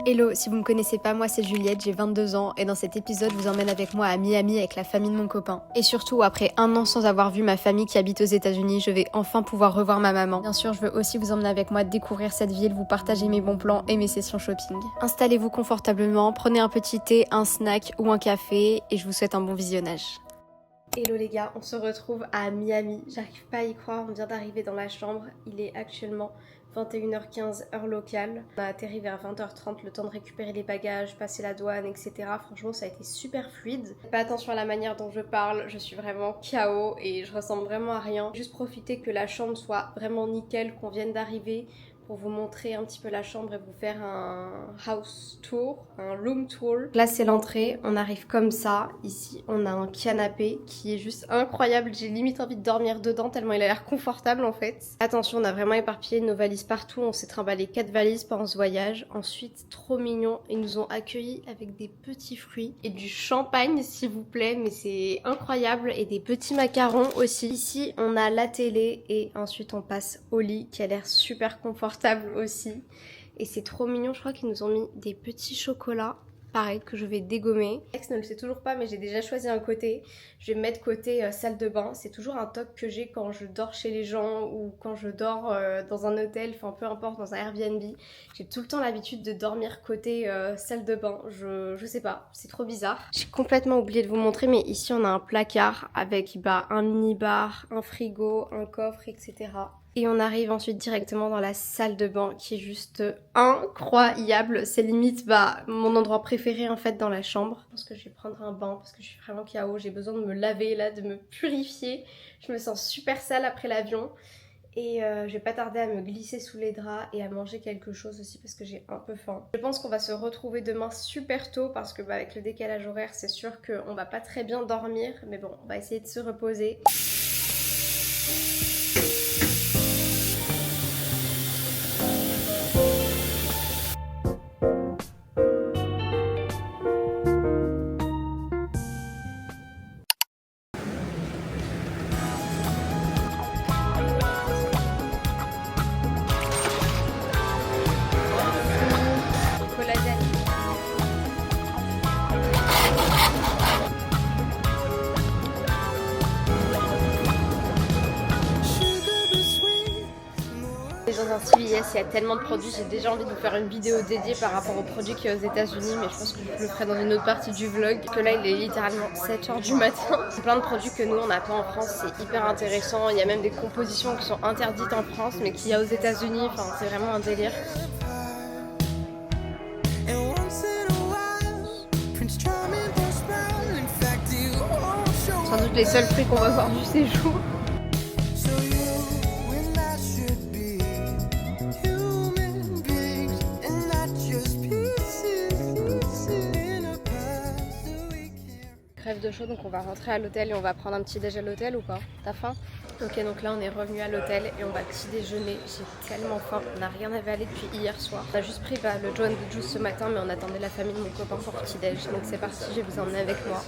Hello, si vous me connaissez pas, moi c'est Juliette, j'ai 22 ans et dans cet épisode, je vous emmène avec moi à Miami avec la famille de mon copain. Et surtout, après un an sans avoir vu ma famille qui habite aux États-Unis, je vais enfin pouvoir revoir ma maman. Bien sûr, je veux aussi vous emmener avec moi découvrir cette ville, vous partager mes bons plans et mes sessions shopping. Installez-vous confortablement, prenez un petit thé, un snack ou un café et je vous souhaite un bon visionnage. Hello les gars, on se retrouve à Miami. J'arrive pas à y croire, on vient d'arriver dans la chambre. Il est actuellement 21h15 heure locale. On a atterri vers 20h30, le temps de récupérer les bagages, passer la douane, etc. Franchement, ça a été super fluide. Faites pas attention à la manière dont je parle, je suis vraiment KO et je ressemble vraiment à rien. Juste profiter que la chambre soit vraiment nickel, qu'on vienne d'arriver, pour vous montrer un petit peu la chambre et vous faire un house tour, un room tour. Là c'est l'entrée, on arrive comme ça. Ici on a un canapé qui est juste incroyable, j'ai limite envie de dormir dedans tellement il a l'air confortable en fait. Attention, on a vraiment éparpillé nos valises partout, on s'est trimballé 4 valises pendant ce voyage. Ensuite, trop mignon, ils nous ont accueillis avec des petits fruits et du champagne s'il vous plaît, mais c'est incroyable, et des petits macarons aussi. Ici on a la télé et ensuite on passe au lit qui a l'air super confortable aussi, et c'est trop mignon. Je crois qu'ils nous ont mis des petits chocolats pareil que je vais dégommer. Alex ne le sait toujours pas, mais j'ai déjà choisi un côté. Je vais mettre côté salle de bain. C'est toujours un toc que j'ai quand je dors chez les gens ou quand je dors dans un hôtel, enfin peu importe, dans un Airbnb. J'ai tout le temps l'habitude de dormir côté salle de bain. Je sais pas, c'est trop bizarre. J'ai complètement oublié de vous montrer, mais ici on a un placard avec un mini-bar, un frigo, un coffre, etc. Et on arrive ensuite directement dans la salle de bain qui est juste incroyable. C'est limite mon endroit préféré en fait dans la chambre. Je pense que je vais prendre un bain parce que je suis vraiment KO. J'ai besoin de me laver là, de me purifier. Je me sens super sale après l'avion. Et je vais pas tarder à me glisser sous les draps et à manger quelque chose aussi parce que j'ai un peu faim. Je pense qu'on va se retrouver demain super tôt parce que avec le décalage horaire, c'est sûr qu'on va pas très bien dormir. Mais bon, on va essayer de se reposer. Dans un CVS, il y a tellement de produits, j'ai déjà envie de vous faire une vidéo dédiée par rapport aux produits qu'il y a aux États-Unis, mais je pense que je le ferai dans une autre partie du vlog. Que là, il est littéralement 7h du matin. C'est plein de produits que nous on n'a pas en France, c'est hyper intéressant. Il y a même des compositions qui sont interdites en France, mais qu'il y a aux États-Unis. Enfin, c'est vraiment un délire. Sans doute les seuls prix qu'on va voir du séjour. Crève de chaud, donc on va rentrer à l'hôtel et on va prendre un petit déj à l'hôtel ou pas? T'as faim? Ok, donc là on est revenu à l'hôtel et on va petit déjeuner. J'ai tellement faim, on n'a rien avalé depuis hier soir. On a juste pris le Joe & the Juice ce matin, mais on attendait la famille de mon copain pour petit déj. Donc c'est parti, je vais vous emmener avec moi.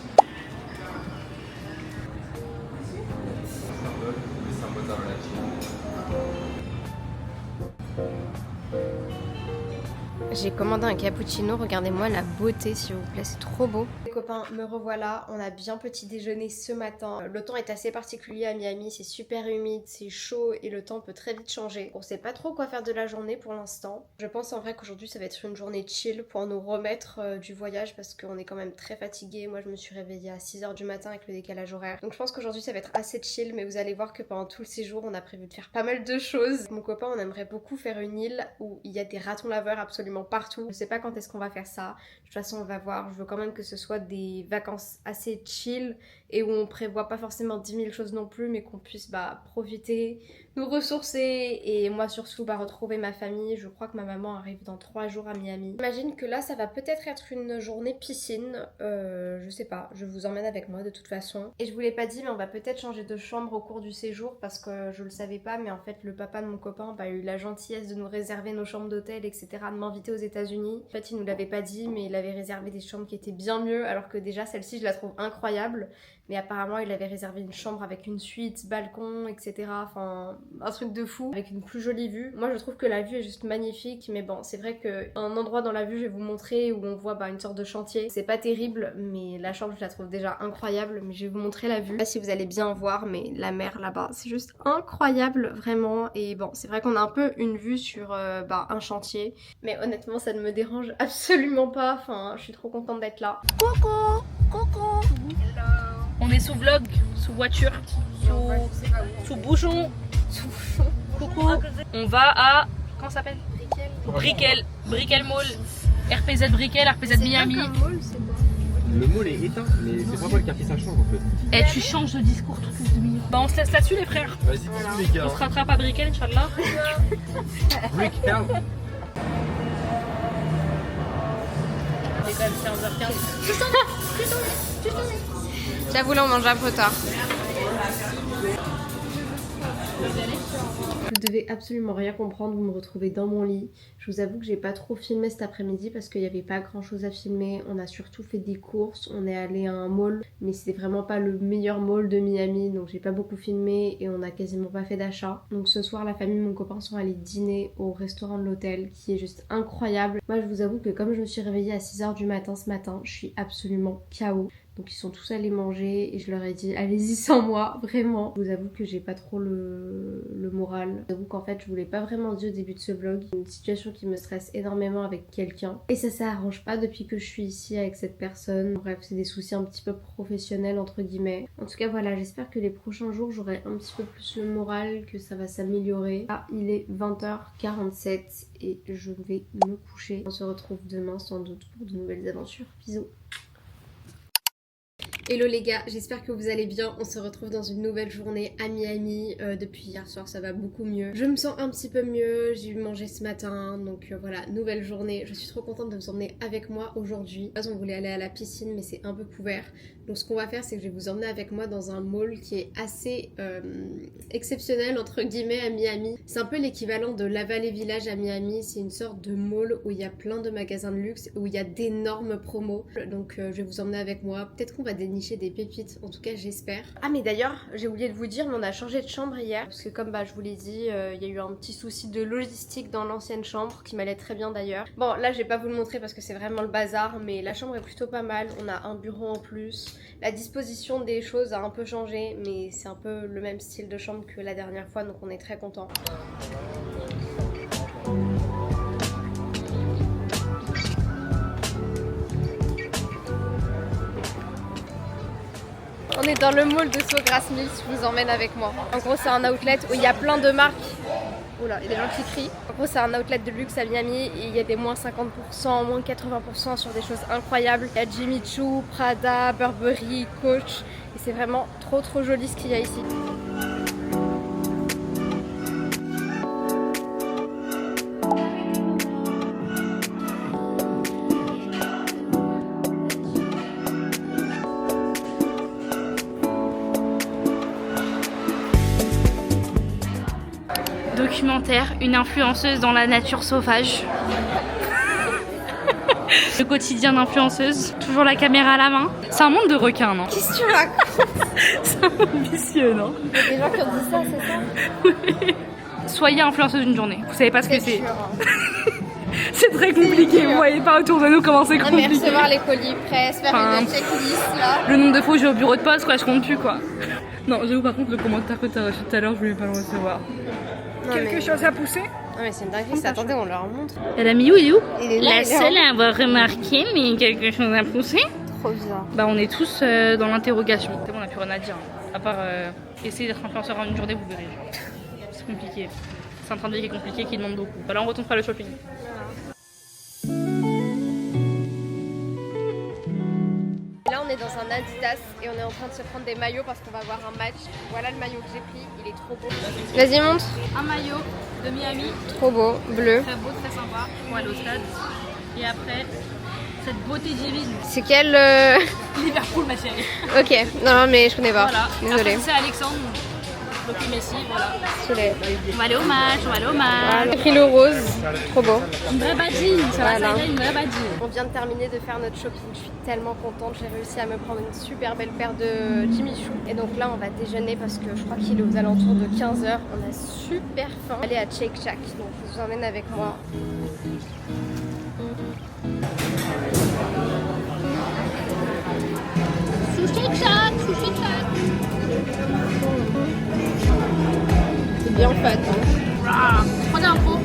J'ai commandé un cappuccino, regardez-moi la beauté s'il vous plaît, c'est trop beau. Les copains, me revoilà, on a bien petit déjeuner ce matin. Le temps est assez particulier à Miami, c'est super humide, c'est chaud et le temps peut très vite changer. On sait pas trop quoi faire de la journée pour l'instant. Je pense en vrai qu'aujourd'hui ça va être une journée chill pour nous remettre du voyage parce qu'on est quand même très fatigué. Moi je me suis réveillée à 6h du matin avec le décalage horaire. Donc je pense qu'aujourd'hui ça va être assez chill, mais vous allez voir que pendant tout le séjour on a prévu de faire pas mal de choses. Mon copain, on aimerait beaucoup faire une île où il y a des ratons laveurs absolument partout. Je sais pas quand est-ce qu'on va faire ça. De toute façon on va voir. Je veux quand même que ce soit des vacances assez chill et où on prévoit pas forcément 10 000 choses non plus, mais qu'on puisse profiter, nous ressourcer et moi surtout retrouver ma famille. Je crois que ma maman arrive dans 3 jours à Miami. J'imagine que là ça va peut-être être une journée piscine, je sais pas, je vous emmène avec moi de toute façon. Et je vous l'ai pas dit, mais on va peut-être changer de chambre au cours du séjour parce que je le savais pas, mais en fait le papa de mon copain a eu la gentillesse de nous réserver nos chambres d'hôtel, etc., de m'inviter aux États-Unis. En fait il nous l'avait pas dit, mais il avait réservé des chambres qui étaient bien mieux, alors que déjà celle-ci je la trouve incroyable. mais apparemment il avait réservé une chambre avec une suite, balcon, etc. Enfin, un truc de fou, avec une plus jolie vue. Moi je trouve que la vue est juste magnifique, mais bon, c'est vrai qu'un endroit dans la vue, je vais vous montrer, où on voit une sorte de chantier. C'est pas terrible, mais la chambre je la trouve déjà incroyable, mais je vais vous montrer la vue. Je sais pas si vous allez bien voir, mais la mer là-bas, c'est juste incroyable, vraiment. Et bon, c'est vrai qu'on a un peu une vue sur un chantier, mais honnêtement ça ne me dérange absolument pas. Enfin, je suis trop contente d'être là. Coucou, coucou. Hello. On est sous vlog, sous voiture, sous bouchon. Coucou. On va à... Comment ça s'appelle? Brickell Mall. RPZ Brickell, RPZ Miami. Le mall est éteint, mais c'est pas moi le quartier, ça change en fait. Eh, tu changes de discours toutes les demi-heures. Bah on se laisse là-dessus les frères. Vas-y, voilà. Les gars. On se rattrape à Brickell, Inch'Allah. Brickell. Il est quand même 15h15. J'avoue là on mange un peu tard. Vous devez absolument rien comprendre, vous me retrouvez dans mon lit. Je vous avoue que j'ai pas trop filmé cet après-midi parce qu'il n'y avait pas grand chose à filmer. On a surtout fait des courses, on est allé à un mall, mais c'était vraiment pas le meilleur mall de Miami, donc j'ai pas beaucoup filmé et on a quasiment pas fait d'achat. Donc ce soir la famille de mon copain sont allés dîner au restaurant de l'hôtel qui est juste incroyable. Moi je vous avoue que comme je me suis réveillée à 6h du matin ce matin, je suis absolument KO. Donc ils sont tous allés manger et je leur ai dit allez-y sans moi, vraiment. Je vous avoue que j'ai pas trop le moral. Je vous avoue qu'en fait je vous l'ai pas vraiment dit au début de ce vlog. Une situation qui me stresse énormément avec quelqu'un. Et ça s'arrange pas depuis que je suis ici avec cette personne. Bref, c'est des soucis un petit peu professionnels entre guillemets. En tout cas voilà, j'espère que les prochains jours j'aurai un petit peu plus le moral, que ça va s'améliorer. Ah, il est 20h47 et je vais me coucher. On se retrouve demain sans doute pour de nouvelles aventures. Bisous. Hello les gars, j'espère que vous allez bien. On se retrouve dans une nouvelle journée à Miami. Depuis hier soir ça va beaucoup mieux. Je me sens un petit peu mieux, j'ai eu mangé ce matin. Donc voilà, nouvelle journée. Je suis trop contente de vous emmener avec moi aujourd'hui. On voulait aller à la piscine mais c'est un peu couvert. Donc ce qu'on va faire c'est que je vais vous emmener avec moi dans un mall qui est assez exceptionnel entre guillemets à Miami. C'est un peu l'équivalent de la Valley Village à Miami. C'est une sorte de mall où il y a plein de magasins de luxe, où il y a d'énormes promos. Donc je vais vous emmener avec moi. Peut-être qu'on va dénicher des pépites, en tout cas j'espère. Ah mais d'ailleurs j'ai oublié de vous dire, mais on a changé de chambre hier parce que comme je vous l'ai dit, il y a eu un petit souci de logistique dans l'ancienne chambre qui m'allait très bien d'ailleurs. Bon là je vais pas vous le montrer parce que c'est vraiment le bazar, mais la chambre est plutôt pas mal. On a un bureau en plus, la disposition des choses a un peu changé, mais c'est un peu le même style de chambre que la dernière fois, donc on est très contents. On est dans le mall de Sawgrass Mills, je vous emmène avec moi. En gros c'est un outlet où il y a plein de marques. Oula, il y a des gens qui crient. En gros c'est un outlet de luxe à Miami et il y a des moins 50%, moins 80% sur des choses incroyables. Il y a Jimmy Choo, Prada, Burberry, Coach et c'est vraiment trop joli ce qu'il y a ici. Documentaire, une influenceuse dans la nature sauvage. Le quotidien d'influenceuse, toujours la caméra à la main. C'est un monde de requins, non? Qu'est-ce que tu racontes? C'est un monde vicieux, non? Il y a des gens qui ont dit ça, c'est ça? Oui. Soyez influenceuse d'une journée, vous savez pas ce que c'est. Hein. C'est très compliqué, vous voyez pas autour de nous comment c'est compliqué. Mais recevoir les colis presse, faire une checklist là. Le nombre de fois où j'ai au bureau de poste, quoi, je compte plus quoi. Non, j'avoue par contre le commentaire que t'as reçu tout à l'heure, je voulais pas le recevoir. Non, Quelque chose à pousser? Non mais c'est une dinguerie, attendez on leur montre. Elle a mis où, il est où? Il est là, La il est seule à avoir remarqué, mais quelque chose à pousser? Trop bizarre. Bah on est tous dans l'interrogation. C'est bon, on a plus rien à dire. À part essayer d'être influenceur en une journée, vous verrez. C'est compliqué. C'est un train de vie qui est compliqué, qui demande beaucoup. Bah là on retourne faire le shopping. Là on est dans un Adidas et on est en train de se prendre des maillots parce qu'on va avoir un match. Voilà le maillot que j'ai pris, il est trop beau. Vas-y montre. Un maillot de Miami. Trop beau, bleu. Très beau, très sympa pour aller au stade. Et après, cette beauté divine. C'est quel Liverpool ma chérie. Ok, non mais je connais pas. Voilà. Désolée. Après, c'est Alexandre. Floki Messi, voilà. Soleil. On va aller au match, on va aller au match. Voilà. J'ai pris le rose, trop beau. Une vraie badine, ça va, Voilà. ça y est, une vraie badine. On vient de terminer de faire notre shopping, je suis tellement contente, j'ai réussi à me prendre une super belle paire de Jimmy Choo. Et donc là on va déjeuner parce que je crois qu'il est aux alentours de 15h, on a super faim. On va aller à Shake Shack, donc je vous emmène avec moi. Shake Shack, Shake Shack. C'est bien fat. Hein. Prenez un pot.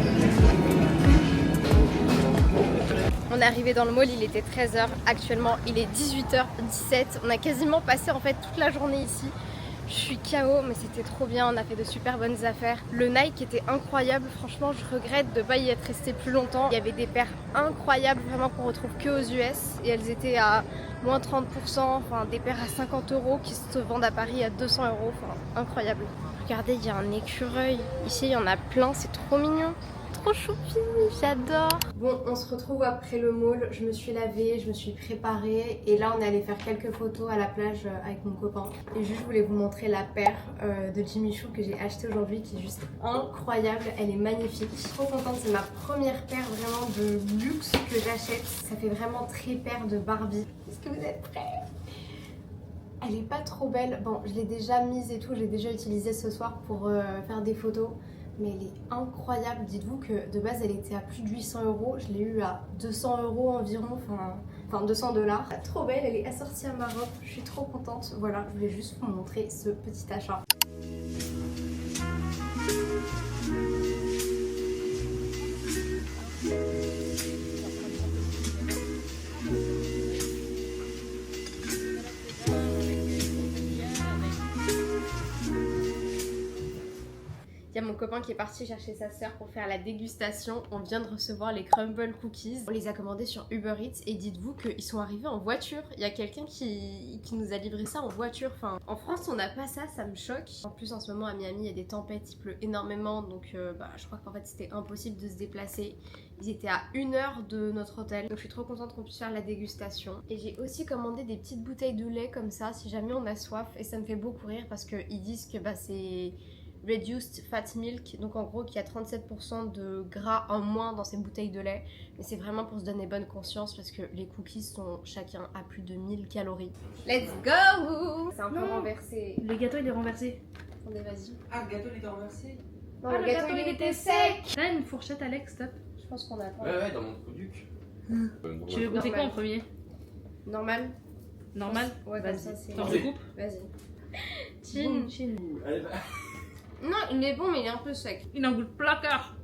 On est arrivé dans le mall, il était 13h, actuellement il est 18h17. On a quasiment passé en fait toute la journée ici. Je suis KO mais c'était trop bien, on a fait de super bonnes affaires. Le Nike était incroyable, franchement je regrette de ne pas y être resté plus longtemps. Il y avait des paires incroyables vraiment qu'on retrouve que aux US et elles étaient à moins 30%, enfin des paires à 50 € qui se vendent à Paris à 200 €, enfin incroyable. Regardez, il y a un écureuil, ici il y en a plein, c'est trop mignon. Trop choupi, j'adore. Bon, on se retrouve après le mall. Je me suis lavée, je me suis préparée et là on est allé faire quelques photos à la plage avec mon copain. Et juste je voulais vous montrer la paire de Jimmy Choo que j'ai achetée aujourd'hui qui est juste incroyable. Elle est magnifique. Je suis trop contente, c'est ma première paire vraiment de luxe que j'achète. Ça fait vraiment très paire de Barbie. Est-ce que vous êtes prêts? Elle est pas trop belle. Bon, je l'ai déjà mise et tout, j'ai déjà utilisé ce soir pour faire des photos. Mais elle est incroyable, dites-vous que de base elle était à plus de 800 €, je l'ai eu à 200 € environ, enfin 200 $. Trop belle, elle est assortie à ma robe, je suis trop contente. Voilà, je voulais juste vous montrer ce petit achat. Il y a mon copain qui est parti chercher sa sœur pour faire la dégustation. On vient de recevoir les crumble cookies. On les a commandés sur Uber Eats et dites-vous qu'ils sont arrivés en voiture. Il y a quelqu'un qui nous a livré ça en voiture. Enfin, en France, on n'a pas ça, ça me choque. En plus, en ce moment à Miami, il y a des tempêtes, il pleut énormément. Donc, je crois qu'en fait, c'était impossible de se déplacer. Ils étaient à 1 heure de notre hôtel. Donc, je suis trop contente qu'on puisse faire la dégustation. Et j'ai aussi commandé des petites bouteilles de lait comme ça, si jamais on a soif. Et ça me fait beaucoup rire parce qu'ils disent que c'est reduced fat milk, donc en gros qu'il y a 37% de gras en moins dans ces bouteilles de lait, mais c'est vraiment pour se donner bonne conscience parce que les cookies sont chacun à plus de 1000 calories. Let's go! C'est un peu renversé. Le gâteau il est renversé. Attendez, vas-y. Ah, le gâteau il était renversé. Non, le gâteau il était sec! Là une fourchette Alex, stop. Je pense qu'on attend. Ouais, dans mon produit. Tu veux goûter quoi en premier? Normal? Normal? Ouais, comme ça c'est... Attends, je coupe. Vas-y. Chin, chin. Allez, bah. Non, il est bon mais il est un peu sec. Il a un goût de placard.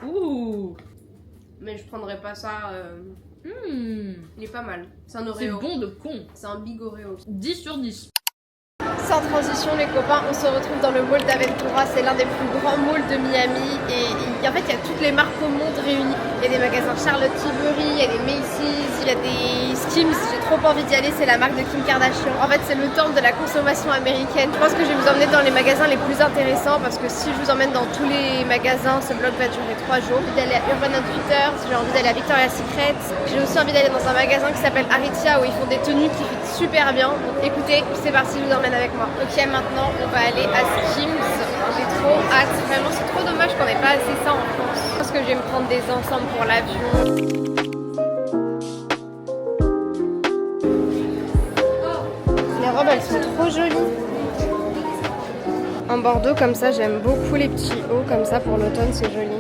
Ouh. Mais je prendrais pas ça... Il est pas mal. C'est un C'est Oreo. bon de con. C'est un big Oreo. 10 sur 10. Sans transition les copains, on se retrouve dans le mall d'Aventura, c'est l'un des plus grands malls de Miami et en fait il y a toutes les marques au monde réunies. Il y a des magasins Charlotte Tilbury, il y a des Macy's, il y a des Skims, j'ai trop envie d'y aller, c'est la marque de Kim Kardashian. En fait c'est le temple de la consommation américaine. Je pense que je vais vous emmener dans les magasins les plus intéressants parce que si je vous emmène dans tous les magasins, ce vlog va durer 3 jours. J'ai envie d'aller à Urban Outfitters, j'ai envie d'aller à Victoria's Secret, j'ai aussi envie d'aller dans un magasin qui s'appelle Aritzia où ils font des tenues qui fit super bien. Donc écoutez, c'est parti, je vous emmène avec moi. Ok, maintenant on va aller à Skims. J'ai trop hâte. Vraiment, c'est trop dommage qu'on n'ait pas assez ça en France. Je pense que je vais me prendre des ensembles pour l'avion. Les robes, elles sont trop jolies. En bordeaux, comme ça, j'aime beaucoup les petits hauts. Comme ça, pour l'automne, c'est joli.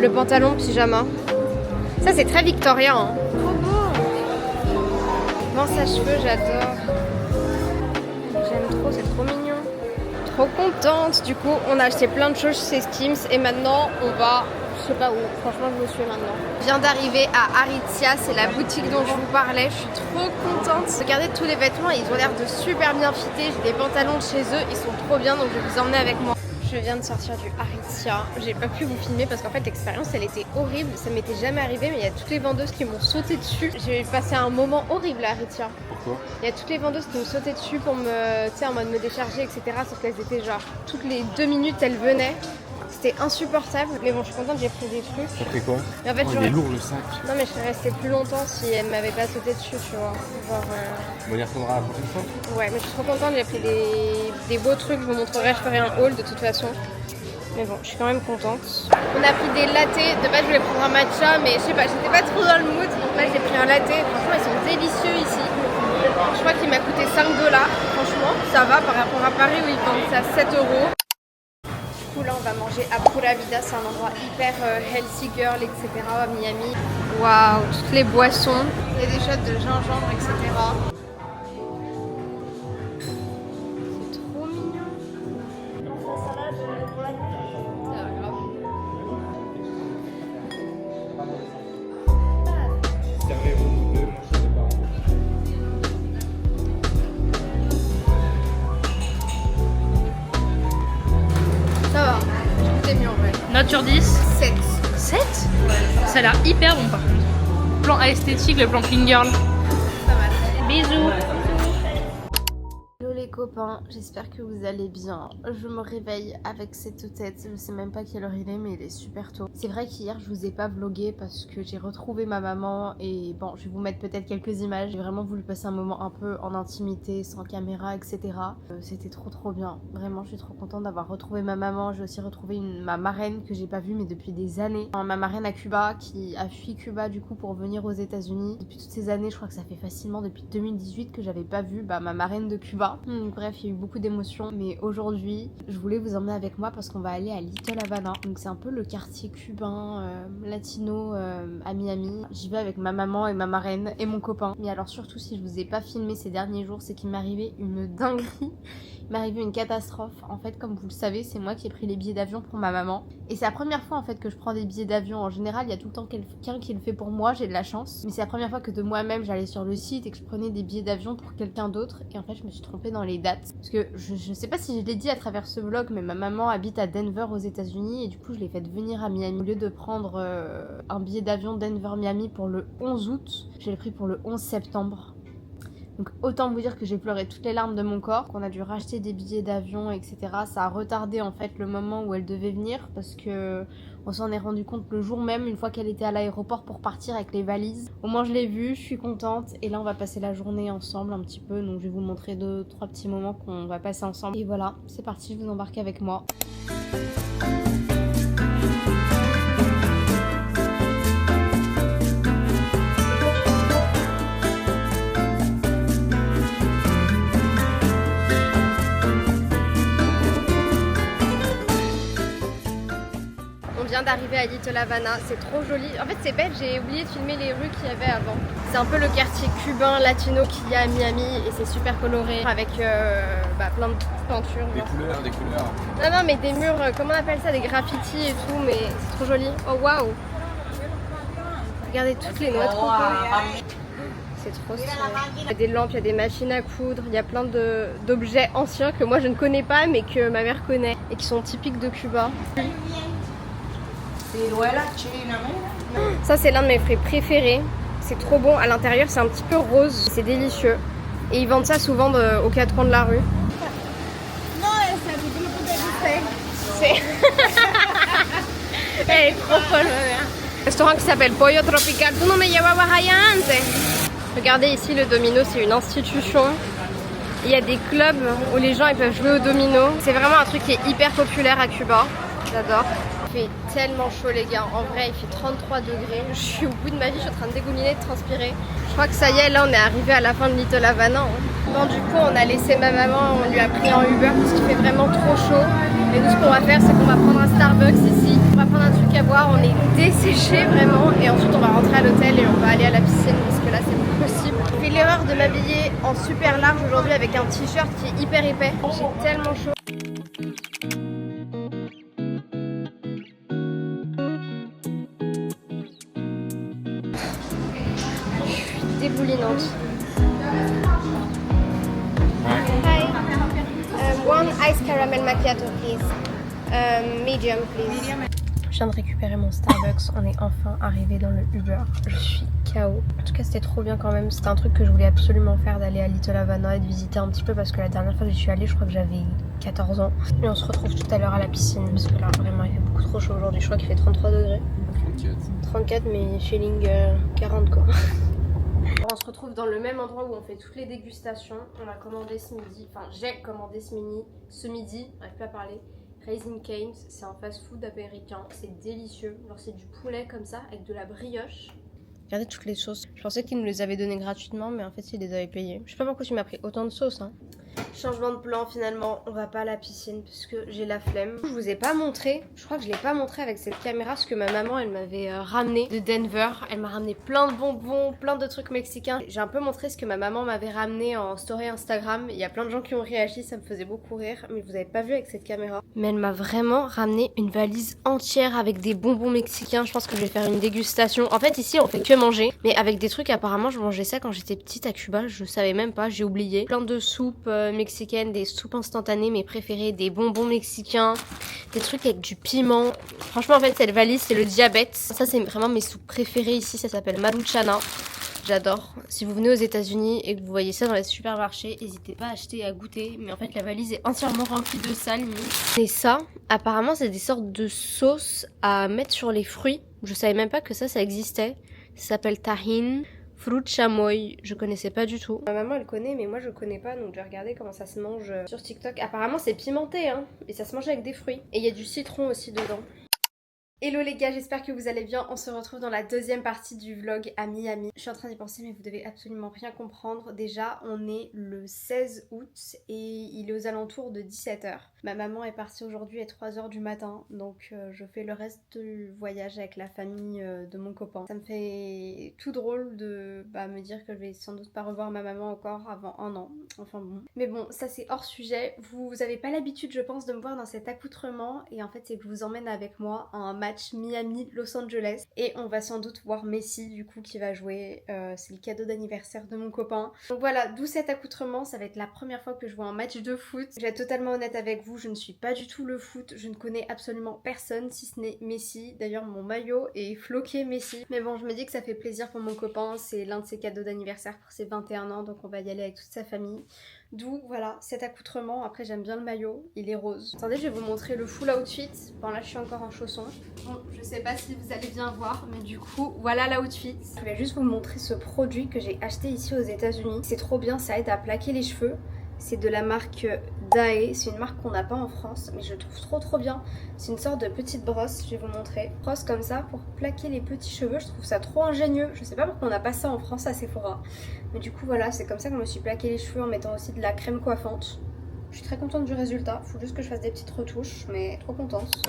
Le pantalon pyjama. Ça, c'est très victorien. Hein. Trop beau. Pince à cheveux, j'adore. J'aime trop, c'est trop mignon. Trop contente. Du coup, on a acheté plein de choses chez Skims et maintenant on va, je sais pas où. Franchement, je me suis maintenant. Je viens d'arriver à Aritzia, c'est la boutique dont je vous parlais. Je suis trop contente. Regardez tous les vêtements, ils ont l'air de super bien fitter. J'ai des pantalons de chez eux, ils sont trop bien, donc je vais vous emmener avec moi. Je viens de sortir du Aritzia. J'ai pas pu vous filmer parce qu'en fait l'expérience elle était horrible. Ça m'était jamais arrivé, mais il y a toutes les vendeuses qui m'ont sauté dessus. J'ai passé un moment horrible à Aritzia. Pourquoi? Il y a toutes les vendeuses qui me sautaient dessus pour me, tu sais, en mode me décharger, etc. Sauf qu'elles étaient genre toutes les 2 minutes elles venaient. C'était insupportable, mais bon, je suis contente, j'ai pris des trucs. T'as pris quoi? Mais en fait, il est lourd le sac. Non, mais je serais restée plus longtemps si elle m'avait pas sauté dessus, tu vois. Genre, On y retournera la prochaine fois. Ouais, mais je suis trop contente, j'ai pris des beaux trucs, je vous montrerai, je ferai un haul de toute façon. Mais bon, je suis quand même contente. On a pris des lattés, de base je voulais prendre un matcha, mais je sais pas, j'étais pas trop dans le mood, donc là j'ai pris un latte. Franchement, ils sont délicieux ici. Je crois qu'il m'a coûté 5 $, franchement, ça va par rapport à Paris où ils vendent ça à 7 €. Du coup là on va manger à Pura Vida, c'est un endroit hyper healthy girl, etc. à Miami. Waouh, toutes les boissons, il y a des shots de gingembre, etc. C'est trop mignon. Ça va grave. Servez-vous deux, moi je sais pas. Ça va, c'est mieux en vrai. Note sur 10. 7. 7. Ça a l'air hyper bon par contre. Le plan esthétique, le plan clean girl. Pas mal. Bisous. Hello les copains, j'espère que vous allez bien. Je me réveille avec cette tête, je sais même pas quelle heure il est mais il est super tôt. C'est vrai qu'hier je vous ai pas vlogué parce que j'ai retrouvé ma maman et bon je vais vous mettre peut-être quelques images. J'ai vraiment voulu passer un moment un peu en intimité, sans caméra, etc. C'était trop bien, vraiment je suis trop contente d'avoir retrouvé ma maman. J'ai aussi retrouvé ma marraine que j'ai pas vue mais depuis des années. Ma marraine à Cuba qui a fui Cuba du coup pour venir aux États-Unis. Depuis toutes ces années, je crois que ça fait facilement depuis 2018 que j'avais pas vu ma marraine de Cuba. Bref, il y a eu beaucoup d'émotions, mais aujourd'hui, je voulais vous emmener avec moi parce qu'on va aller à Little Havana. Donc c'est un peu le quartier cubain, latino à Miami. J'y vais avec ma maman et ma marraine et mon copain. Mais alors surtout, si je vous ai pas filmé ces derniers jours, c'est qu'il m'est arrivé une dinguerie. Il m'est arrivé une catastrophe. En fait, comme vous le savez, c'est moi qui ai pris les billets d'avion pour ma maman. Et c'est la première fois en fait que je prends des billets d'avion. En général, il y a tout le temps quelqu'un qui le fait pour moi, j'ai de la chance. Mais c'est la première fois que de moi-même, j'allais sur le site et que je prenais des billets d'avion pour quelqu'un d'autre. Et en fait, je me suis trompée dans les dates. Parce que je sais pas si je l'ai dit à travers ce vlog, mais ma maman habite à Denver aux États-Unis et du coup, je l'ai faite venir à Miami. Au lieu de prendre un billet d'avion Denver-Miami pour le 11 août, je l'ai pris pour le 11 septembre. Donc autant vous dire que j'ai pleuré toutes les larmes de mon corps, qu'on a dû racheter des billets d'avion, etc. Ça a retardé en fait le moment où elle devait venir parce que on s'en est rendu compte le jour même, une fois qu'elle était à l'aéroport pour partir avec les valises. Au moins je l'ai vue, je suis contente et là on va passer la journée ensemble un petit peu. Donc je vais vous montrer 2-3 petits moments qu'on va passer ensemble. Et voilà, c'est parti, je vous embarque avec moi. D'arriver à Little Havana, c'est trop joli. En fait c'est bête, j'ai oublié de filmer les rues qu'il y avait avant. C'est un peu le quartier cubain latino qu'il y a à Miami et c'est super coloré avec plein de peintures. Des couleurs. Non mais des murs, comment on appelle ça, des graffitis et tout, mais c'est trop joli. Oh waouh. Regardez toutes les noix de coco. C'est trop stylé. Il y a des lampes, il y a des machines à coudre, il y a plein d'objets anciens que moi je ne connais pas mais que ma mère connaît et qui sont typiques de Cuba. Ça c'est l'un de mes fruits préférés. C'est trop bon. À l'intérieur c'est un petit peu rose. C'est délicieux. Et ils vendent ça souvent aux quatre coins de la rue. C'est... Elle est trop folle ma mère. Un restaurant qui s'appelle Pollo Tropical. Tu no me llevabas allá antes. Regardez ici le domino, c'est une institution. Il y a des clubs où les gens ils peuvent jouer au domino. C'est vraiment un truc qui est hyper populaire à Cuba. J'adore. Il fait tellement chaud les gars, en vrai il fait 33 degrés, je suis au bout de ma vie, je suis en train de dégouliner, de transpirer. Je crois que ça y est, là on est arrivé à la fin de Little Havana. Bon du coup on a laissé ma maman, on lui a pris un Uber parce qu'il fait vraiment trop chaud. Et nous ce qu'on va faire c'est qu'on va prendre un Starbucks ici, on va prendre un truc à boire, on est desséché vraiment. Et ensuite on va rentrer à l'hôtel et on va aller à la piscine parce que là c'est plus possible. J'ai fait l'erreur de m'habiller en super large aujourd'hui avec un t-shirt qui est hyper épais, j'ai tellement chaud. Déboulinante. Hi. One ice caramel macchiato, please. Medium, please. Je viens de récupérer mon Starbucks. On est enfin arrivé dans le Uber. Je suis KO. En tout cas, c'était trop bien quand même. C'était un truc que je voulais absolument faire, d'aller à Little Havana et de visiter un petit peu parce que la dernière fois que j'y suis allée, je crois que j'avais 14 ans. Et on se retrouve tout à l'heure à la piscine parce que là, vraiment, il fait beaucoup trop chaud aujourd'hui, je crois qu'il fait 33 degrés. 34 mais feeling 40 quoi. On se retrouve dans le même endroit où on fait toutes les dégustations. On a commandé ce midi, enfin j'ai commandé ce midi, j'arrive pas à parler. Raising Cane's, c'est un fast-food américain, c'est délicieux. Alors c'est du poulet comme ça avec de la brioche. Regardez toutes les sauces. Je pensais qu'ils nous les avaient données gratuitement, mais en fait ils les avaient payées. Je sais pas pourquoi tu m'as pris autant de sauce. Hein. Changement de plan finalement, on va pas à la piscine parce que j'ai la flemme. Je vous ai pas montré, je crois que je l'ai pas montré avec cette caméra parce que ma maman elle m'avait ramené de Denver. Elle m'a ramené plein de bonbons, plein de trucs mexicains. J'ai un peu montré ce que ma maman m'avait ramené en story Instagram. Il y a plein de gens qui ont réagi, ça me faisait beaucoup rire, mais vous avez pas vu avec cette caméra. Mais elle m'a vraiment ramené une valise entière avec des bonbons mexicains. Je pense que je vais faire une dégustation. En fait ici on fait que manger, mais avec des trucs apparemment je mangeais ça quand j'étais petite à Cuba, je savais même pas, j'ai oublié. Plein de soupes mexicaines, des soupes instantanées, mes préférées, des bonbons mexicains, des trucs avec du piment. Franchement en fait cette valise c'est le diabète. Ça c'est vraiment mes soupes préférées ici, ça s'appelle Maruchana. J'adore. Si vous venez aux États-Unis et que vous voyez ça dans les supermarchés, n'hésitez pas à acheter et à goûter. Mais en fait la valise est entièrement remplie de ça limite. Et ça, apparemment c'est des sortes de sauces à mettre sur les fruits. Je savais même pas que ça existait. Ça s'appelle tahine. Fruit chamoy, je connaissais pas du tout. Ma maman elle connaît mais moi je connais pas donc j'ai regardé comment ça se mange sur TikTok. Apparemment c'est pimenté hein et ça se mange avec des fruits. Et il y a du citron aussi dedans. Hello les gars, j'espère que vous allez bien. On se retrouve dans la deuxième partie du vlog à Miami. Je suis en train d'y penser mais vous devez absolument rien comprendre. Déjà on est le 16 août et il est aux alentours de 17h. Ma maman est partie aujourd'hui à 3h du matin donc je fais le reste du voyage avec la famille de mon copain. Ça me fait tout drôle de me dire que je vais sans doute pas revoir ma maman encore avant un an. Enfin bon. Mais bon, ça c'est hors sujet. Vous avez pas l'habitude je pense de me voir dans cet accoutrement et en fait c'est que je vous emmène avec moi à un match Miami-Los Angeles et on va sans doute voir Messi du coup qui va jouer, c'est le cadeau d'anniversaire de mon copain. Donc voilà, d'où cet accoutrement, ça va être la première fois que je vois un match de foot. Je vais être totalement honnête avec vous, je ne suis pas du tout le foot, je ne connais absolument personne si ce n'est Messi. D'ailleurs mon maillot est floqué Messi. Mais bon je me dis que ça fait plaisir pour mon copain, c'est l'un de ses cadeaux d'anniversaire pour ses 21 ans donc on va y aller avec toute sa famille. D'où voilà cet accoutrement, après j'aime bien le maillot, il est rose. Attendez je vais vous montrer le full outfit, bon là je suis encore en chaussons. Bon je sais pas si vous allez bien voir mais du coup voilà l'outfit. Je voulais juste vous montrer ce produit que j'ai acheté ici aux États-Unis. C'est trop bien, ça aide à plaquer les cheveux. C'est de la marque Dae, c'est une marque qu'on n'a pas en France mais je trouve trop bien. C'est une sorte de petite brosse, je vais vous montrer. Brosse comme ça pour plaquer les petits cheveux, je trouve ça trop ingénieux. Je sais pas pourquoi on n'a pas ça en France à Sephora. Mais du coup voilà, c'est comme ça que je me suis plaqué les cheveux en mettant aussi de la crème coiffante. Je suis très contente du résultat, faut juste que je fasse des petites retouches mais trop contente.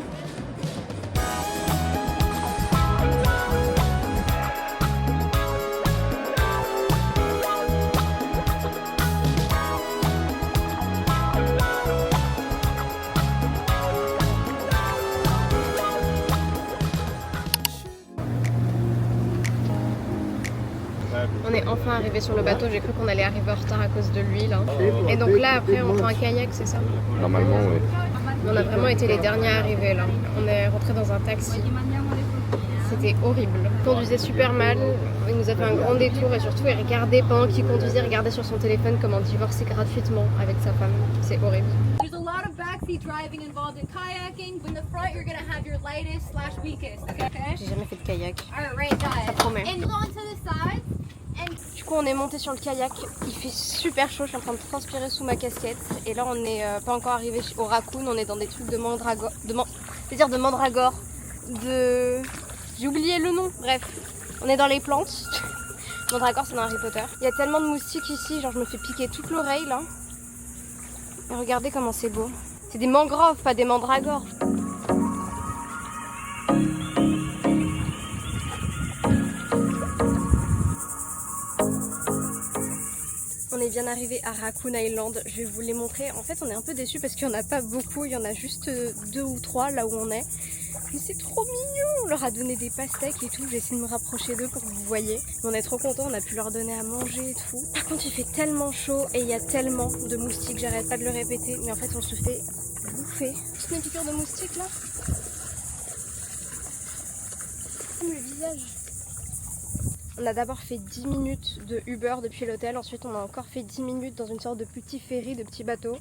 On est enfin arrivé sur le bateau, j'ai cru qu'on allait arriver en retard à cause de l'huile. Hein. Et donc là après on prend un kayak, c'est ça? Normalement, oui. On a vraiment été les derniers arrivés là. On est rentré dans un taxi. C'était horrible. Il conduisait super mal, il nous a fait un grand détour et surtout il regardait pendant qu'il conduisait, il regardait sur son téléphone comment divorcer gratuitement avec sa femme. C'est horrible. There's a lot of backseat driving involved in kayaking, but in the front you're gonna have your lightest/weakest, okay? J'ai jamais fait de kayak. Alright, guys. Ça promet. And go onto the sides and Du coup on est monté sur le kayak, il fait super chaud, je suis en train de transpirer sous ma casquette. Et là on n'est pas encore arrivé au Raccoon, on est dans des trucs de mandragore, de mandragore, j'ai oublié le nom, bref. On est dans les plantes, mandragore c'est dans Harry Potter. Il y a tellement de moustiques ici, genre je me fais piquer toute l'oreille là. Et regardez comment c'est beau. C'est des mangroves, pas des mandragores. On est bien arrivé à Raccoon Island, je vais vous les montrer. En fait on est un peu déçus parce qu'il n'y en a pas beaucoup, il y en a juste 2 ou 3 là où on est. Mais c'est trop mignon, on leur a donné des pastèques et tout, j'ai essayé de me rapprocher d'eux pour que vous voyez. Mais on est trop contents, on a pu leur donner à manger et tout. Par contre il fait tellement chaud et il y a tellement de moustiques, j'arrête pas de le répéter, mais en fait on se fait bouffer. C'est une piqûre de moustiques là. Comme le visage. On a d'abord fait 10 minutes de Uber depuis l'hôtel, ensuite on a encore fait 10 minutes dans une sorte de petit ferry, de petit bateau.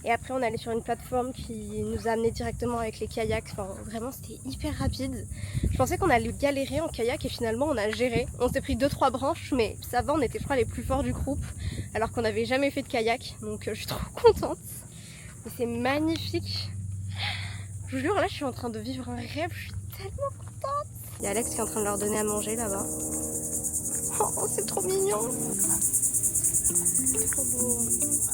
Et après on est allé sur une plateforme qui nous a amené directement avec les kayaks. Enfin vraiment c'était hyper rapide. Je pensais qu'on allait galérer en kayak et finalement on a géré. On s'est pris 2-3 branches mais ça va, on était je crois les plus forts du groupe alors qu'on n'avait jamais fait de kayak. Donc je suis trop contente. Et c'est magnifique. Je vous jure là je suis en train de vivre un rêve, je suis tellement contente. Il y a Alex qui est en train de leur donner à manger là-bas. Oh c'est trop mignon. Trop beau,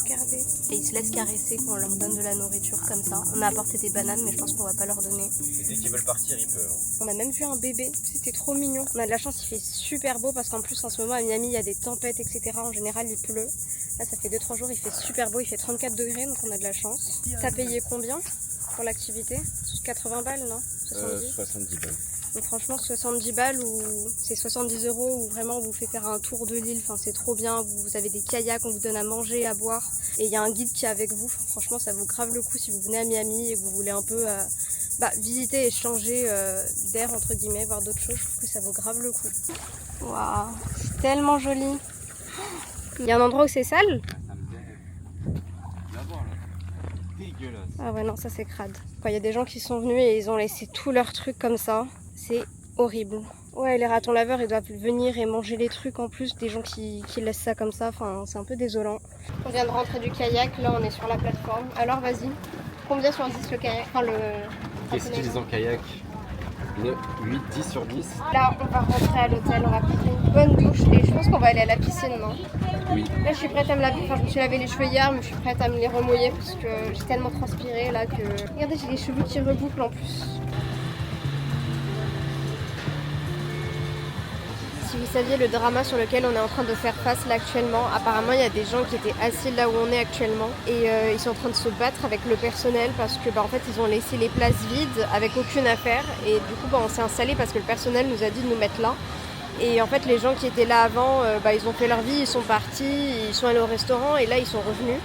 regardez. Et ils se laissent caresser quand on leur donne de la nourriture comme ça. On a apporté des bananes mais je pense qu'on va pas leur donner. Et dès qu'ils veulent partir, ils peuvent. On a même vu un bébé, c'était trop mignon. On a de la chance, il fait super beau parce qu'en plus en ce moment à Miami il y a des tempêtes etc. En général il pleut. Là ça fait 2-3 jours, il fait super beau, il fait 34 degrés donc on a de la chance. T'as payé combien pour l'activité? 80 balles non? 70 70 balles. Donc franchement 70 balles ou c'est 70 € où vraiment on vous fait faire un tour de l'île, enfin c'est trop bien, vous avez des kayaks, on vous donne à manger, à boire et il y a un guide qui est avec vous, franchement ça vaut grave le coup si vous venez à Miami et que vous voulez un peu visiter et changer d'air entre guillemets, voir d'autres choses, je trouve que ça vaut grave le coup. Waouh, c'est tellement joli. Il y a un endroit où c'est sale? Dégueulasse. Ah ouais non ça c'est crade. Il y a des gens qui sont venus et ils ont laissé tous leurs trucs comme ça. C'est horrible. Ouais les ratons laveurs ils doivent venir et manger les trucs en plus. Des gens qui laissent ça comme ça. Enfin c'est un peu désolant. On vient de rentrer du kayak. Là on est sur la plateforme. Alors vas-y. Combien sur 10 le kayak? Enfin le... Qu'est-ce qu'ils en kayak? 8, 10 sur 10. Là on va rentrer à l'hôtel. On va prendre une bonne douche. Et je pense qu'on va aller à la piscine non? Oui. Là je suis prête à me laver, enfin je me suis lavé les cheveux hier mais je suis prête à me les remouiller parce que j'ai tellement transpiré là que... Regardez j'ai les cheveux qui rebouclent en plus. Si vous saviez le drama sur lequel on est en train de faire face là actuellement, apparemment il y a des gens qui étaient assis là où on est actuellement et ils sont en train de se battre avec le personnel parce que en fait ils ont laissé les places vides avec aucune affaire et du coup on s'est installé parce que le personnel nous a dit de nous mettre là. Et en fait les gens qui étaient là avant, ils ont fait leur vie, ils sont partis, ils sont allés au restaurant et là ils sont revenus.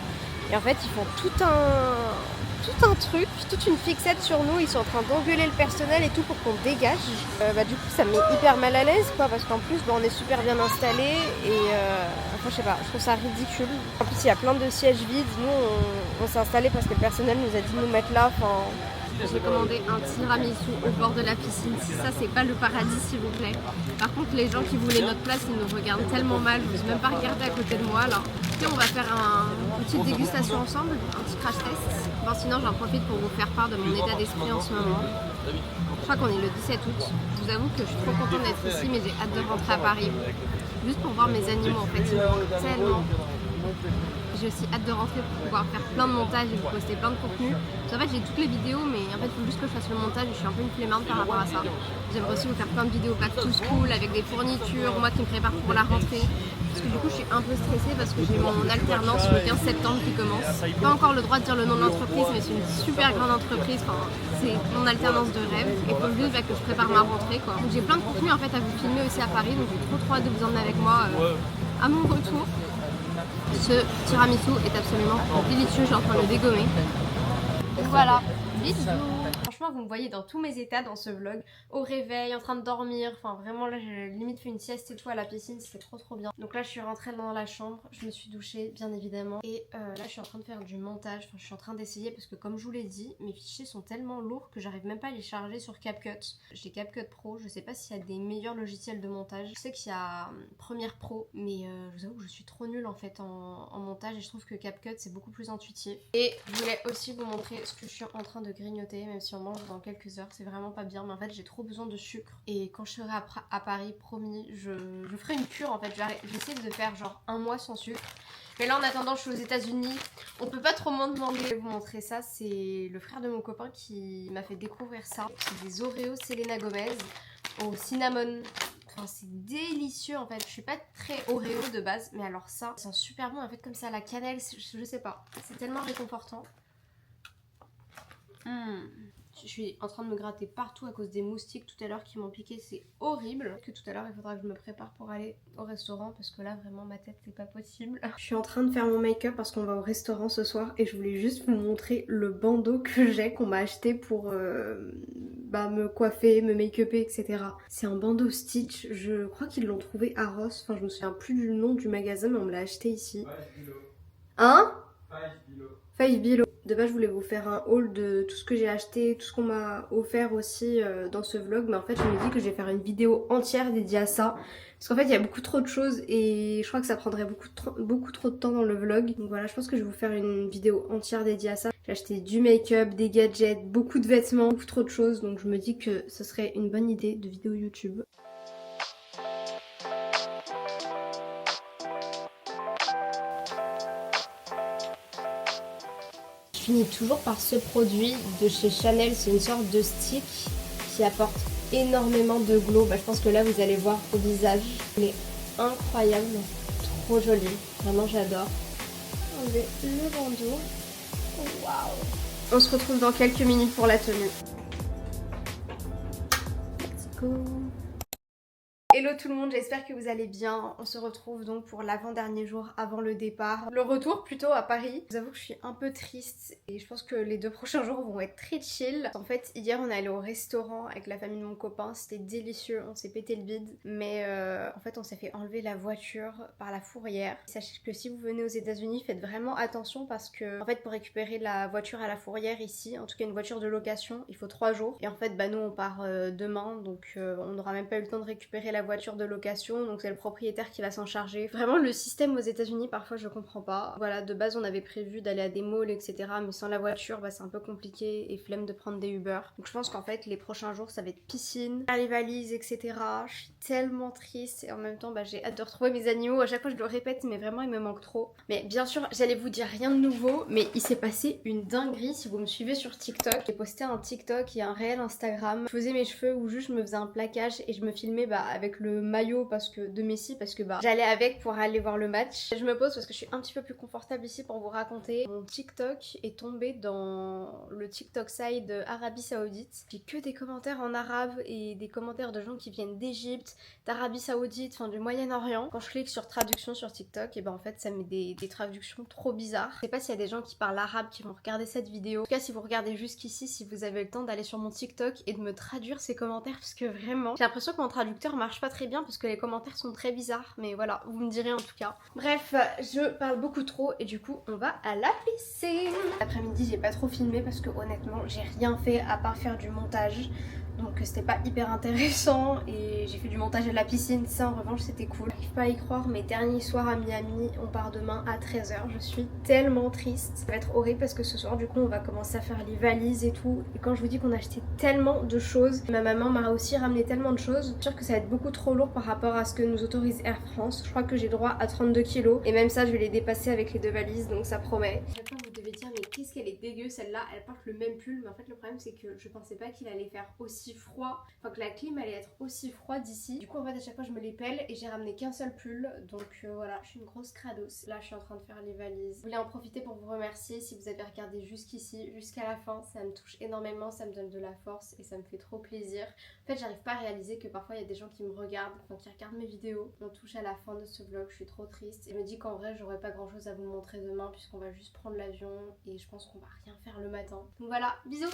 Et en fait ils font tout un truc, toute une fixette sur nous, ils sont en train d'engueuler le personnel et tout pour qu'on dégage. Du coup ça me met hyper mal à l'aise quoi, parce qu'en plus on est super bien installés et enfin je sais pas, je trouve ça ridicule. En plus il y a plein de sièges vides, nous on s'est installé parce que le personnel nous a dit de nous mettre là, enfin... J'ai commandé un tiramisu au bord de la piscine. Si ça, c'est pas le paradis, s'il vous plaît. Par contre, les gens qui voulaient notre place, ils nous regardent tellement mal. Je n'ose même pas regarder à côté de moi, là. Et on va faire une petite dégustation ensemble, un petit crash test. Bon, sinon, j'en profite pour vous faire part de mon état d'esprit en ce moment. Je crois qu'on est le 17 août. Je vous avoue que je suis trop contente d'être ici, mais j'ai hâte de rentrer à Paris. Juste pour voir mes animaux, en fait. Ils me manquent tellement. J'ai aussi hâte de rentrer pour pouvoir faire plein de montages et vous poster plein de contenu. En fait j'ai toutes les vidéos mais en fait il faut juste que je fasse le montage et je suis un peu une flemmarde par rapport à ça. J'aimerais aussi vous faire plein de vidéos back to school avec des fournitures, moi qui me prépare pour la rentrée. Parce que du coup je suis un peu stressée parce que j'ai mon alternance le 15 septembre qui commence. Pas encore le droit de dire le nom de l'entreprise mais c'est une super grande entreprise, enfin, c'est mon alternance de rêve et il faut juste que je prépare ma rentrée quoi. Donc j'ai plein de contenu en fait à vous filmer aussi à Paris donc j'ai trop hâte de vous emmener avec moi à mon retour. Ce tiramisu est absolument délicieux, je suis en train de le dégommer. Donc voilà, bisous. Franchement vous me voyez dans tous mes états dans ce vlog, au réveil, en train de dormir, enfin vraiment là j'ai limite fait une sieste et tout à la piscine, c'était trop bien. Donc là je suis rentrée dans la chambre, je me suis douchée bien évidemment et là je suis en train de faire du montage, enfin je suis en train d'essayer parce que comme je vous l'ai dit, mes fichiers sont tellement lourds que j'arrive même pas à les charger sur CapCut. J'ai CapCut Pro, je sais pas s'il y a des meilleurs logiciels de montage, je sais qu'il y a Premiere Pro mais je vous avoue que je suis trop nulle en fait en montage et je trouve que CapCut c'est beaucoup plus intuitif. Et je voulais aussi vous montrer ce que je suis en train de grignoter, même si on mange dans quelques heures, c'est vraiment pas bien mais en fait j'ai trop besoin de sucre et quand je serai à Paris, promis, je ferai une cure en fait, j'essaie de faire genre un mois sans sucre. Mais là en attendant je suis aux États-Unis, on peut pas trop m'en demander. Je vais vous montrer ça, c'est le frère de mon copain qui m'a fait découvrir ça. C'est des Oreos Selena Gomez au cinnamon. Enfin c'est délicieux en fait, je suis pas très Oreo de base mais alors ça sent super bon en fait comme ça à la cannelle, je sais pas, c'est tellement réconfortant. Je suis en train de me gratter partout à cause des moustiques tout à l'heure qui m'ont piqué, c'est horrible. Que tout à l'heure il faudra que je me prépare pour aller au restaurant parce que là vraiment ma tête c'est pas possible. Je suis en train de faire mon make-up parce qu'on va au restaurant ce soir et je voulais juste vous montrer le bandeau que j'ai, qu'on m'a acheté pour me coiffer, me make-upper, etc. C'est un bandeau Stitch, je crois qu'ils l'ont trouvé à Ross, enfin je me souviens plus du nom du magasin mais on me l'a acheté ici. Hein? 5 Below. De base je voulais vous faire un haul de tout ce que j'ai acheté, tout ce qu'on m'a offert aussi dans ce vlog, mais en fait je me dis que je vais faire une vidéo entière dédiée à ça. Parce qu'en fait il y a beaucoup trop de choses et je crois que ça prendrait beaucoup trop de temps dans le vlog. Donc voilà, je pense que je vais vous faire une vidéo entière dédiée à ça. J'ai acheté du make-up, des gadgets, beaucoup de vêtements, beaucoup trop de choses. Donc je me dis que ce serait une bonne idée de vidéo YouTube. Je finis toujours par ce produit de chez Chanel, c'est une sorte de stick qui apporte énormément de glow. Je pense que là vous allez voir au visage, il est incroyable, trop joli, vraiment j'adore. Enlever le bandeau, waouh. On se retrouve dans quelques minutes pour la tenue. Let's go. Hello tout le monde, j'espère que vous allez bien. On se retrouve donc pour l'avant-dernier jour avant le départ. Le retour plutôt à Paris. Je vous avoue que je suis un peu triste et je pense que les 2 prochains jours vont être très chill. En fait, hier on est allé au restaurant avec la famille de mon copain, c'était délicieux, on s'est pété le bide. Mais en fait on s'est fait enlever la voiture par la fourrière. Sachez que si vous venez aux États-Unis, faites vraiment attention parce que en fait pour récupérer la voiture à la fourrière ici, en tout cas une voiture de location, il faut 3 jours. Et en fait nous on part demain donc on n'aura même pas eu le temps de récupérer la voiture de location, donc c'est le propriétaire qui va s'en charger. Vraiment le système aux États-Unis parfois je comprends pas. Voilà, de base on avait prévu d'aller à des malls etc, mais sans la voiture c'est un peu compliqué et flemme de prendre des Uber. Donc je pense qu'en fait les prochains jours ça va être piscine, faire les valises etc. Je suis tellement triste et en même temps j'ai hâte de retrouver mes animaux. À chaque fois je le répète mais vraiment il me manque trop. Mais bien sûr j'allais vous dire rien de nouveau, mais il s'est passé une dinguerie. Si vous me suivez sur TikTok, j'ai posté un TikTok et un réel Instagram. Je faisais mes cheveux ou juste je me faisais un plaquage et je me filmais avec le maillot de Messi parce que j'allais avec pour aller voir le match. Je me pose parce que je suis un petit peu plus confortable ici pour vous raconter. Mon TikTok est tombé dans le TikTok side Arabie Saoudite. J'ai que des commentaires en arabe et des commentaires de gens qui viennent d'Égypte, d'Arabie Saoudite, enfin du Moyen-Orient. Quand je clique sur traduction sur TikTok, et en fait ça met des traductions trop bizarres. Je sais pas s'il y a des gens qui parlent arabe qui vont regarder cette vidéo. En tout cas si vous regardez jusqu'ici, si vous avez le temps d'aller sur mon TikTok et de me traduire ces commentaires parce que vraiment j'ai l'impression que mon traducteur marche pas très bien parce que les commentaires sont très bizarres, mais voilà, vous me direz en tout cas. Bref, je parle beaucoup trop et du coup on va à la piscine. L'après-midi j'ai pas trop filmé parce que honnêtement j'ai rien fait à part faire du montage. Donc c'était pas hyper intéressant et j'ai fait du montage à la piscine, ça en revanche c'était cool. J'arrive pas à y croire, mes derniers soirs à Miami, on part demain à 13h. Je suis tellement triste. Ça va être horrible parce que ce soir du coup on va commencer à faire les valises et tout. Et quand je vous dis qu'on a acheté tellement de choses, ma maman m'a aussi ramené tellement de choses. Je suis sûre que ça va être beaucoup trop lourd par rapport à ce que nous autorise Air France. Je crois que j'ai droit à 32 kilos et même ça je vais les dépasser avec les 2 valises donc ça promet. À chaque fois vous devez dire mais qu'est-ce qu'elle est dégueu celle-là, elle porte le même pull mais en fait le problème c'est que je pensais pas qu'il allait faire aussi froid, enfin que la clim allait être aussi froide ici. Du coup en fait à chaque fois je me les pèle et j'ai ramené qu'un seul pull donc voilà, je suis une grosse crados. Là je suis en train de faire les valises. Je voulais en profiter pour vous remercier si vous avez regardé jusqu'ici, jusqu'à la fin, ça me touche énormément, ça me donne de la force et ça me fait trop plaisir. En fait j'arrive pas à réaliser que parfois il y a des gens qui me regardent, enfin qui regardent mes vidéos. On touche à la fin de ce vlog, je suis trop triste et je me dis qu'en vrai j'aurais pas grand chose à vous montrer demain puisqu'on va juste prendre l'avion et je pense qu'on va rien faire le matin. Donc voilà, bisous.